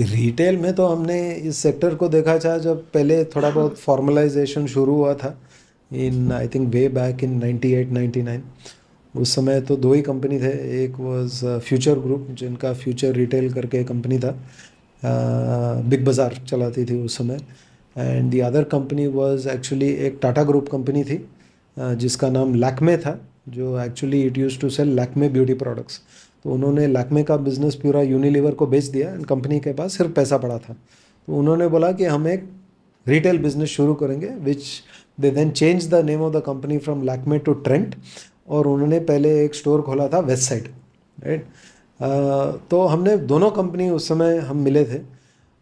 Retail में तो हमने इस सेक्टर को देखा था जब पहले थोड़ा बहुत फॉर्मलाइजेशन शुरू हुआ था, इन I think way back in 98 99। उस समय तो दो ही कंपनी थे, एक वाज फ्यूचर ग्रुप जिनका फ्यूचर रिटेल करके कंपनी था, बिग बाज़ार चलाती थी उस समय। And the other company was actually एक टाटा ग्रुप कंपनी थी, जिसका नाम लैक्मे था, जो actually it use to sell Lakme beauty products. तो उन्होंने लैक्मे का बिज़नेस पूरा यूनिलीवर को बेच दिया एंड कंपनी के पास सिर्फ पैसा पड़ा था। तो उन्होंने बोला कि हम एक रिटेल बिजनेस शुरू करेंगे, which they then change the name of the company from Lakme to Trent. और उन्होंने पहले एक स्टोर खोला था वेस्ट साइड, राइट। तो हमने दोनों कंपनी उस समय हम मिले थे,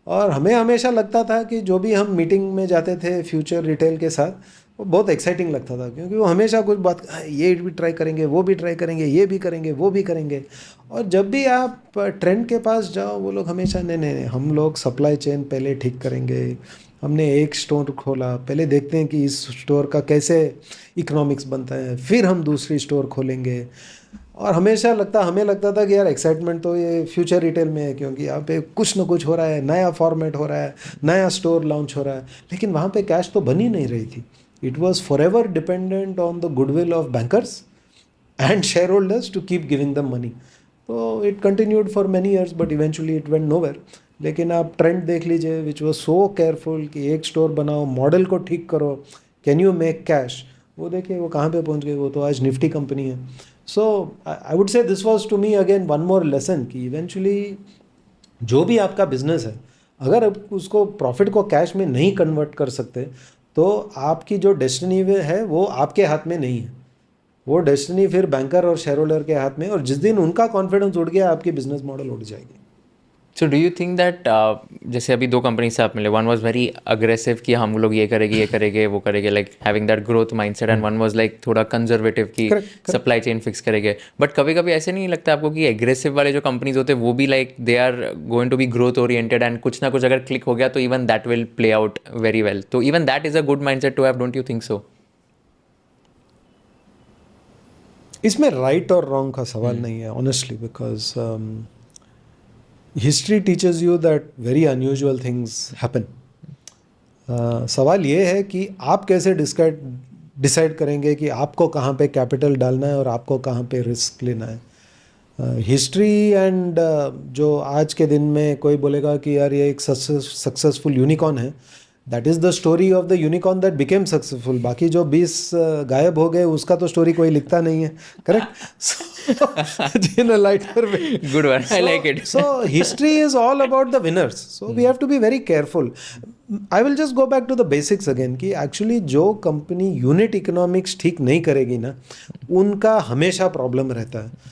और हमें हमेशा लगता था कि जो भी हम मीटिंग में जाते थे फ्यूचर रिटेल के साथ, वो बहुत एक्साइटिंग लगता था, क्योंकि वो हमेशा कुछ बात, ये भी ट्राई करेंगे, वो भी ट्राई करेंगे, ये भी करेंगे, वो भी करेंगे। और जब भी आप ट्रेंड के पास जाओ, वो लोग हमेशा नहीं नहीं नहीं, हम लोग सप्लाई चेन पहले ठीक करेंगे। हमने एक स्टोर खोला, पहले देखते हैं कि इस स्टोर का कैसे इकोनॉमिक्स बनता है, फिर हम दूसरी स्टोर खोलेंगे। और हमेशा हमें लगता था कि यार एक्साइटमेंट तो ये फ्यूचर रिटेल में है, क्योंकि यहाँ पे कुछ ना कुछ हो रहा है, नया फॉर्मेट हो रहा है, नया स्टोर लॉन्च हो रहा है। लेकिन वहाँ पे कैश तो बन ही नहीं रही थी। It was forever dependent on the goodwill of bankers and shareholders to keep giving them money. तो it continued for many years, but eventually it went nowhere. लेकिन आप ट्रेंड देख लीजिए, विच वॉज सो केयरफुल कि एक store बनाओ, model को ठीक करो, कैन यू मेक कैश, वो देखिए वो कहाँ पे पहुँच गए, वो तो आज निफ्टी कंपनी है। So I would say this was to me again one more lesson कि इवेंचुअली जो भी आपका बिजनेस है, अगर आप उसको प्रॉफिट को कैश में नहीं कन्वर्ट कर सकते, तो आपकी जो डेस्टिनी है वो आपके हाथ में नहीं है। वो डेस्टिनी फिर बैंकर और शेयर होल्डर के हाथ में, और जिस दिन उनका कॉन्फिडेंस उड़ गया, आपकी बिजनेस मॉडल उड़ जाएगी। So do you think that जैसे अभी दो कंपनी से आप मिले, वन वाज वेरी अग्रेसिव कि हम लोग ये करेंगे वो करेंगे, like having that growth mindset, and one was like थोड़ा कंजर्वेटिव कि करेक्ट। सप्लाई चेन फिक्स करेंगे। बट कभी कभी ऐसे नहीं लगता आपको कि एग्रेसिव वाले जो कंपनीज होते हैं वो भी like they are going to be growth oriented, and कुछ ना कुछ अगर क्लिक हो गया तो even that will play out very well, तो even that is a good mindset to have, don't you think so? इसमें राइट और रॉन्ग का सवाल नहीं है, honestly, because history teaches you that very unusual things happen. सवाल ये है कि आप कैसे डिसाइड करेंगे कि आपको कहाँ पे कैपिटल डालना है और आपको कहाँ पे रिस्क लेना है। हिस्ट्री एंड जो आज के दिन में कोई बोलेगा कि यार ये एक सक्सेसफुल यूनिकॉर्न है, that is the story of the unicorn that became successful. बाकी जो 20 गायब हो गए, उसका तो स्टोरी कोई लिखता नहीं है, correct. In a lighter way, good one, I like it. so history is all about the winners, so we have to be very careful. I will just go back to the basics again कि actually जो company unit economics ठीक नहीं करेगी ना, उनका हमेशा problem रहता है।